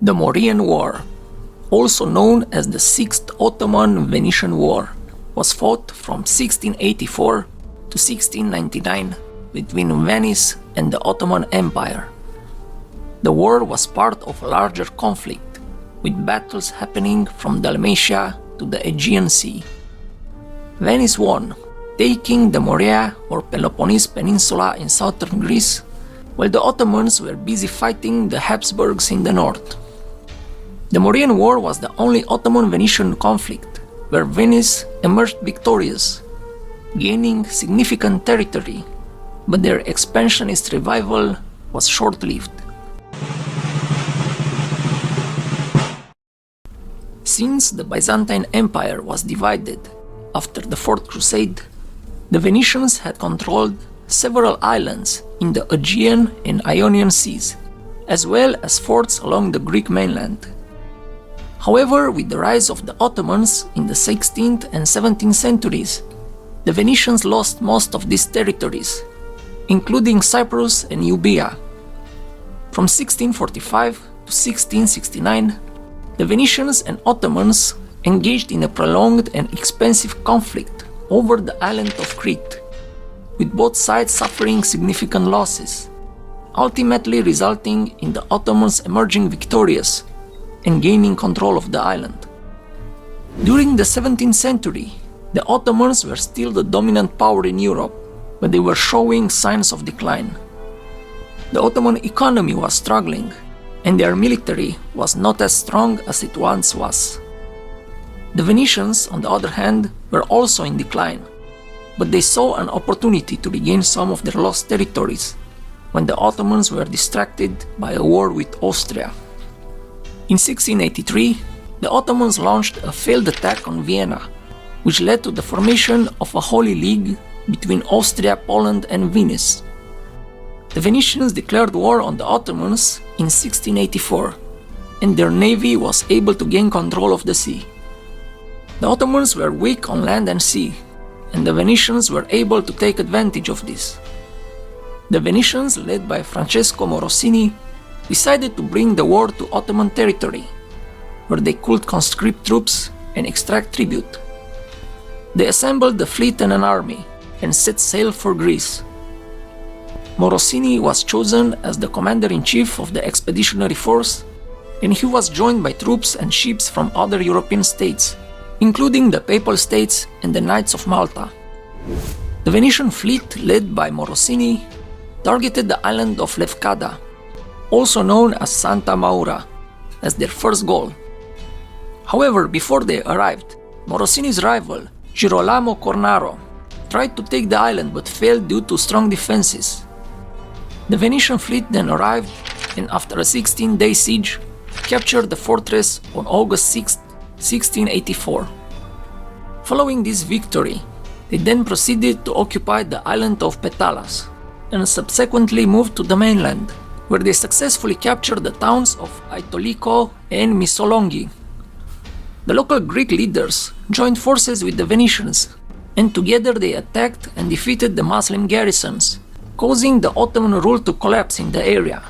The Morean War, also known as the Sixth Ottoman-Venetian War, was fought from 1684 to 1699 between Venice and the Ottoman Empire. The war was part of a larger conflict, with battles happening from Dalmatia to the Aegean Sea. Venice won, taking the Morea or Peloponnese peninsula in southern Greece, while the Ottomans were busy fighting the Habsburgs in the north. The Morean War was the only Ottoman-Venetian conflict where Venice emerged victorious, gaining significant territory, but their expansionist revival was short-lived. Since the Byzantine Empire was divided after the Fourth Crusade, the Venetians had controlled several islands in the Aegean and Ionian Seas, as well as forts along the Greek mainland. However, with the rise of the Ottomans in the 16th and 17th centuries, the Venetians lost most of these territories, including Cyprus and Euboea. From 1645 to 1669, the Venetians and Ottomans engaged in a prolonged and expensive conflict over the island of Crete, with both sides suffering significant losses, ultimately resulting in the Ottomans emerging victorious and gaining control of the island. During the 17th century, the Ottomans were still the dominant power in Europe, but they were showing signs of decline. The Ottoman economy was struggling, and their military was not as strong as it once was. The Venetians, on the other hand, were also in decline, but they saw an opportunity to regain some of their lost territories when the Ottomans were distracted by a war with Austria. In 1683, the Ottomans launched a failed attack on Vienna, which led to the formation of a Holy League between Austria, Poland, and Venice. The Venetians declared war on the Ottomans in 1684, and their navy was able to gain control of the sea. The Ottomans were weak on land and sea, and the Venetians were able to take advantage of this. The Venetians, led by Francesco Morosini, decided to bring the war to Ottoman territory, where they could conscript troops and extract tribute. They assembled a fleet and an army and set sail for Greece. Morosini was chosen as the commander-in-chief of the expeditionary force, and he was joined by troops and ships from other European states, including the Papal States and the Knights of Malta. The Venetian fleet, led by Morosini, targeted the island of Lefkada, also known as Santa Maura, as their first goal. However, before they arrived, Morosini's rival, Girolamo Cornaro, tried to take the island but failed due to strong defenses. The Venetian fleet then arrived, and after a 16-day siege, captured the fortress on August 6, 1684. Following this victory, they then proceeded to occupy the island of Petalas, and subsequently moved to the mainland, where they successfully captured the towns of Aitoliko and Missolonghi. The local Greek leaders joined forces with the Venetians, and together they attacked and defeated the Muslim garrisons, causing the Ottoman rule to collapse in the area.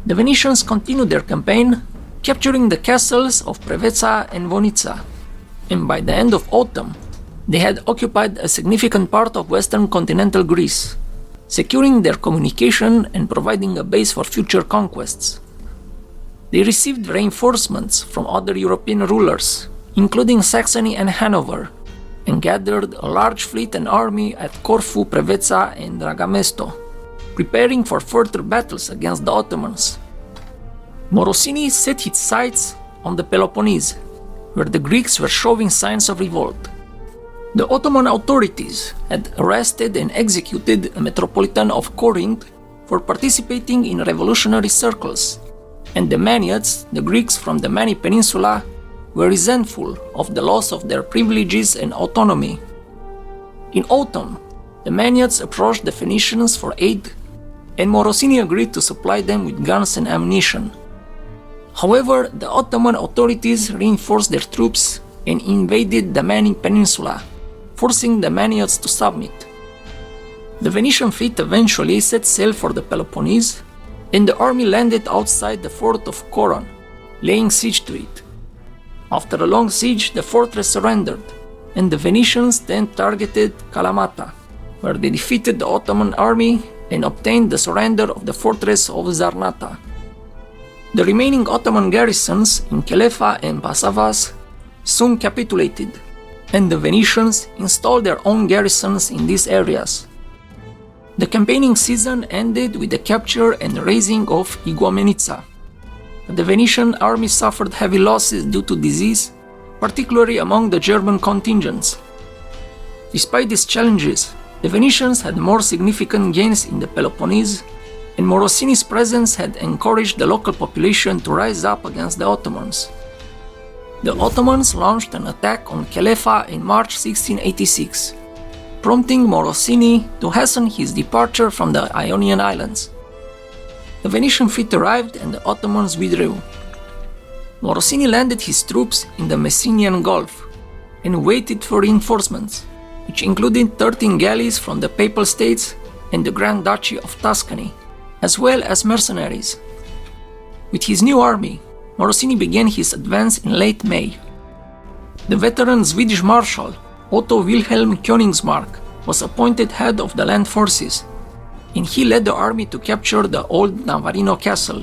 The Venetians continued their campaign, capturing the castles of Preveza and Vonica, and by the end of autumn, they had occupied a significant part of western continental Greece, securing their communication and providing a base for future conquests. They received reinforcements from other European rulers, including Saxony and Hanover, and gathered a large fleet and army at Corfu, Preveza, and Dragamesto, preparing for further battles against the Ottomans. Morosini set his sights on the Peloponnese, where the Greeks were showing signs of revolt. The Ottoman authorities had arrested and executed a metropolitan of Corinth for participating in revolutionary circles, and the Maniads, the Greeks from the Mani Peninsula, were resentful of the loss of their privileges and autonomy. In autumn, the Maniads approached the Phoenicians for aid, and Morosini agreed to supply them with guns and ammunition. However, the Ottoman authorities reinforced their troops and invaded the Mani Peninsula, forcing the Maniads to submit. The Venetian fleet eventually set sail for the Peloponnese, and the army landed outside the fort of Coron, laying siege to it. After a long siege, the fortress surrendered, and the Venetians then targeted Kalamata, where they defeated the Ottoman army and obtained the surrender of the fortress of Zarnata. The remaining Ottoman garrisons in Kelefa and Passavas soon capitulated, and the Venetians installed their own garrisons in these areas. The campaigning season ended with the capture and razing of Igoumenitsa. The Venetian army suffered heavy losses due to disease, particularly among the German contingents. Despite these challenges, the Venetians had more significant gains in the Peloponnese, and Morosini's presence had encouraged the local population to rise up against the Ottomans. The Ottomans launched an attack on Kelefa in March 1686, prompting Morosini to hasten his departure from the Ionian Islands. The Venetian fleet arrived and the Ottomans withdrew. Morosini landed his troops in the Messinian Gulf and waited for reinforcements, which included 13 galleys from the Papal States and the Grand Duchy of Tuscany, as well as mercenaries. With his new army, Morosini began his advance in late May. The veteran Swedish Marshal Otto Wilhelm Königsmark was appointed head of the land forces, and he led the army to capture the old Navarino castle,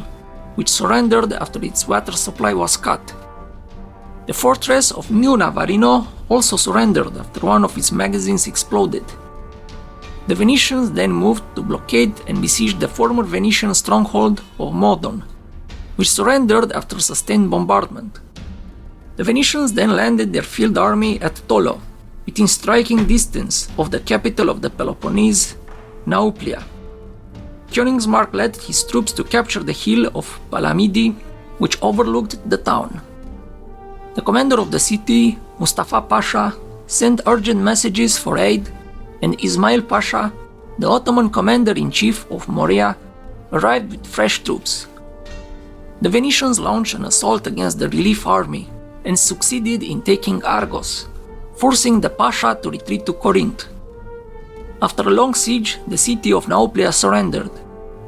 which surrendered after its water supply was cut. The fortress of New Navarino also surrendered after one of its magazines exploded. The Venetians then moved to blockade and besiege the former Venetian stronghold of Modon, which surrendered after sustained bombardment. The Venetians then landed their field army at Tolo, within striking distance of the capital of the Peloponnese, Nauplia. Königsmark led his troops to capture the hill of Palamidi, which overlooked the town. The commander of the city, Mustafa Pasha, sent urgent messages for aid, and Ismail Pasha, the Ottoman commander-in-chief of Morea, arrived with fresh troops. The Venetians launched an assault against the relief army and succeeded in taking Argos, forcing the Pasha to retreat to Corinth. After a long siege, the city of Nauplia surrendered,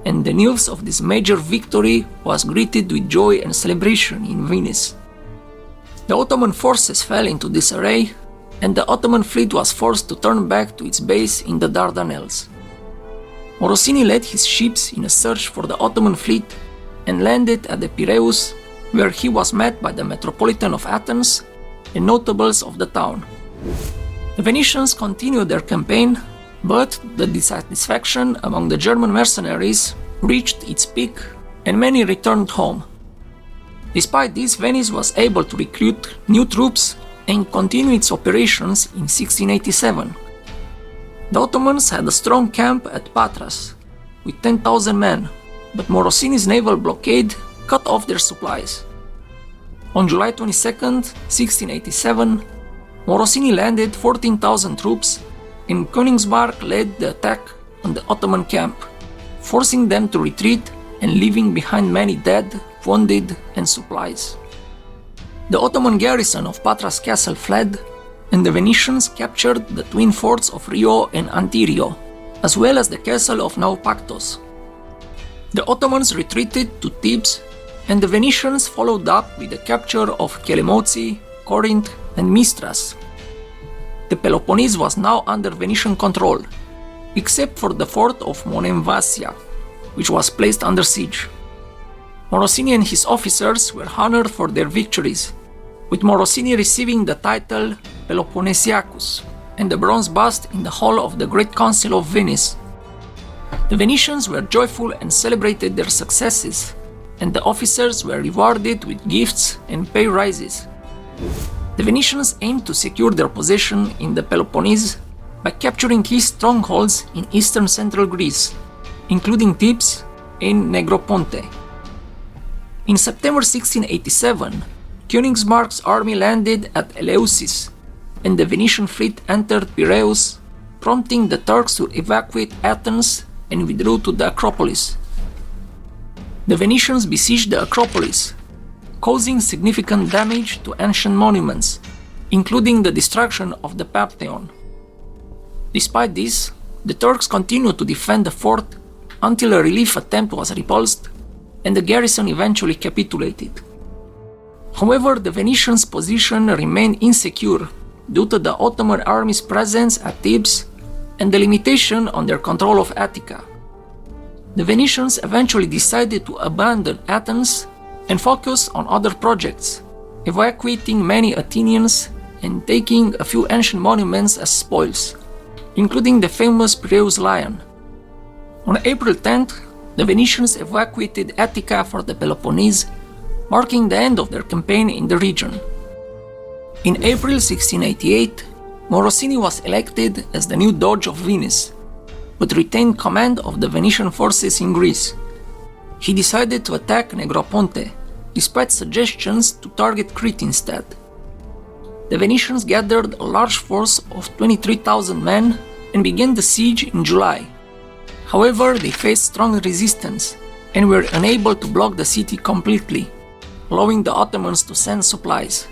and the news of this major victory was greeted with joy and celebration in Venice. The Ottoman forces fell into disarray, and the Ottoman fleet was forced to turn back to its base in the Dardanelles. Morosini led his ships in a search for the Ottoman fleet and landed at the Piraeus, where he was met by the Metropolitan of Athens and notables of the town. The Venetians continued their campaign, but the dissatisfaction among the German mercenaries reached its peak and many returned home. Despite this, Venice was able to recruit new troops and continue its operations in 1687. The Ottomans had a strong camp at Patras with 10,000 men, but Morosini's naval blockade cut off their supplies. On July 22, 1687, Morosini landed 14,000 troops, and Königsmark led the attack on the Ottoman camp, forcing them to retreat and leaving behind many dead, wounded, and supplies. The Ottoman garrison of Patras castle fled, and the Venetians captured the twin forts of Rio and Antirio, as well as the castle of Naupactos. The Ottomans retreated to Thebes, and the Venetians followed up with the capture of Kelemouzi, Corinth, and Mistras. The Peloponnese was now under Venetian control, except for the fort of Monemvasia, which was placed under siege. Morosini and his officers were honored for their victories, with Morosini receiving the title Peloponnesiacus and the bronze bust in the hall of the Great Council of Venice. The Venetians were joyful and celebrated their successes, and the officers were rewarded with gifts and pay rises. The Venetians aimed to secure their position in the Peloponnese by capturing key strongholds in eastern central Greece, including Thebes and Negroponte. In September 1687, Königsmark's army landed at Eleusis, and the Venetian fleet entered Piraeus, prompting the Turks to evacuate Athens and withdrew to the Acropolis. The Venetians besieged the Acropolis, causing significant damage to ancient monuments, including the destruction of the Pantheon. Despite this, the Turks continued to defend the fort until a relief attempt was repulsed, and the garrison eventually capitulated. However, the Venetians' position remained insecure due to the Ottoman army's presence at Thebes and the limitation on their control of Attica. The Venetians eventually decided to abandon Athens and focus on other projects, evacuating many Athenians and taking a few ancient monuments as spoils, including the famous Piraeus lion. On April 10th, the Venetians evacuated Attica for the Peloponnese, marking the end of their campaign in the region. In April 1688, Morosini was elected as the new Doge of Venice, but retained command of the Venetian forces in Greece. He decided to attack Negroponte, despite suggestions to target Crete instead. The Venetians gathered a large force of 23,000 men and began the siege in July. However, they faced strong resistance and were unable to block the city completely, allowing the Ottomans to send supplies.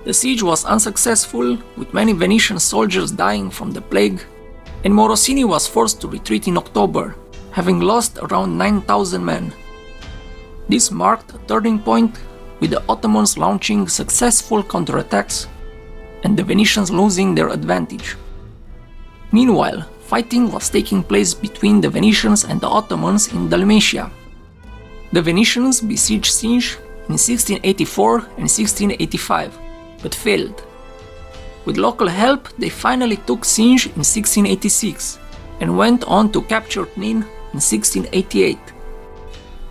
The siege was unsuccessful, with many Venetian soldiers dying from the plague, and Morosini was forced to retreat in October, having lost around 9,000 men. This marked a turning point, with the Ottomans launching successful counterattacks and the Venetians losing their advantage. Meanwhile, fighting was taking place between the Venetians and the Ottomans in Dalmatia. The Venetians besieged Sinj in 1684 and 1685, but failed. With local help, they finally took Sinj in 1686 and went on to capture Knin in 1688.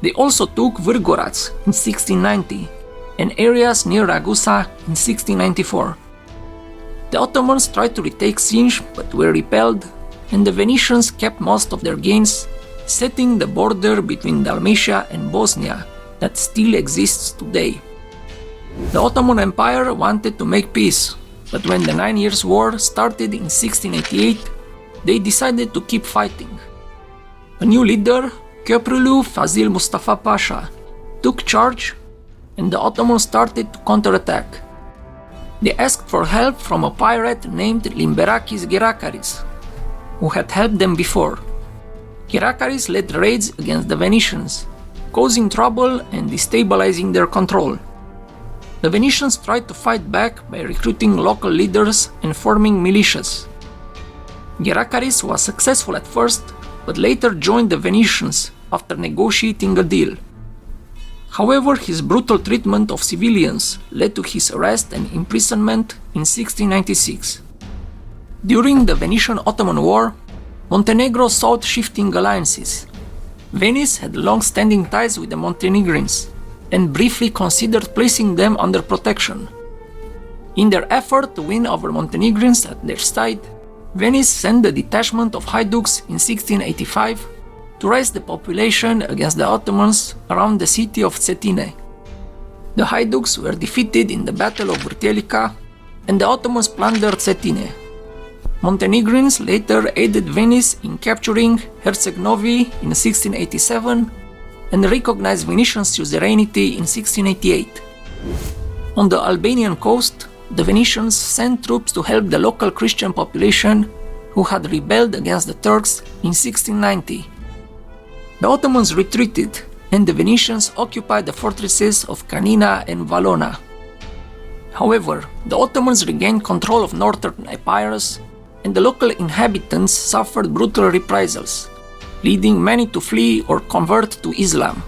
They also took Vrgorac in 1690 and areas near Ragusa in 1694. The Ottomans tried to retake Sinj but were repelled, and the Venetians kept most of their gains, setting the border between Dalmatia and Bosnia that still exists today. The Ottoman Empire wanted to make peace, but when the 9 Years' War started in 1688, they decided to keep fighting. A new leader, Köprülü Fazil Mustafa Pasha, took charge, and the Ottomans started to counterattack. They asked for help from a pirate named Limberakis Gerakaris, who had helped them before. Gerakaris led raids against the Venetians, causing trouble and destabilizing their control. The Venetians tried to fight back by recruiting local leaders and forming militias. Gerakaris was successful at first, but later joined the Venetians after negotiating a deal. However, his brutal treatment of civilians led to his arrest and imprisonment in 1696. During the Venetian-Ottoman War, Montenegro sought shifting alliances. Venice had long-standing ties with the Montenegrins and briefly considered placing them under protection. In their effort to win over Montenegrins at their side, Venice sent a detachment of Haiduks in 1685 to raise the population against the Ottomans around the city of Cetinje. The Haiduks were defeated in the Battle of Vrtelica, and the Ottomans plundered Cetinje. Montenegrins later aided Venice in capturing Herceg Novi in 1687 and recognized Venetian suzerainty in 1688. On the Albanian coast, the Venetians sent troops to help the local Christian population who had rebelled against the Turks in 1690. The Ottomans retreated, and the Venetians occupied the fortresses of Canina and Valona. However, the Ottomans regained control of northern Epirus, and the local inhabitants suffered brutal reprisals, leading many to flee or convert to Islam.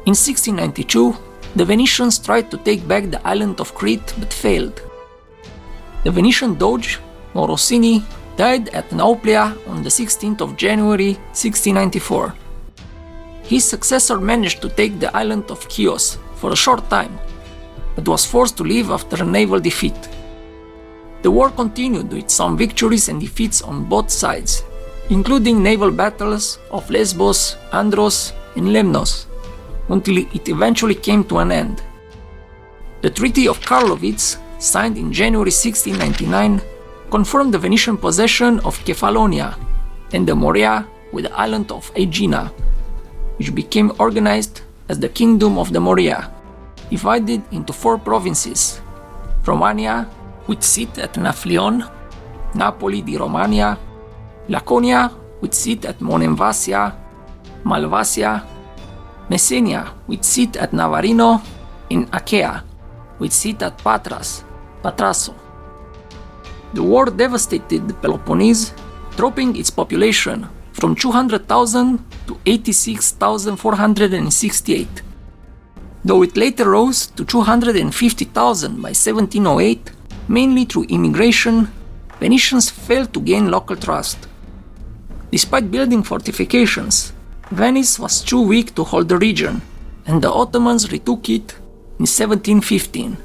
In 1692, the Venetians tried to take back the island of Crete but failed. The Venetian Doge, Morosini, died at Nauplia on the 16th of January 1694. His successor managed to take the island of Chios for a short time, but was forced to leave after a naval defeat. The war continued with some victories and defeats on both sides, including naval battles of Lesbos, Andros, and Lemnos, until it eventually came to an end. The Treaty of Karlowitz, signed in January 1699, confirmed the Venetian possession of Kefalonia and the Morea with the island of Aegina, which became organized as the Kingdom of the Morea, divided into 4 provinces: Romania, with seat at Naflion, Napoli di Romania, Laconia, with seat at Monemvasia, Malvasia, Messenia, with seat at Navarino, in Achaea, with seat at Patras, Patrasso. The war devastated the Peloponnese, dropping its population from 200,000 to 86,468. Though it later rose to 250,000 by 1708, mainly through immigration, Venetians failed to gain local trust. Despite building fortifications, Venice was too weak to hold the region, and the Ottomans retook it in 1715.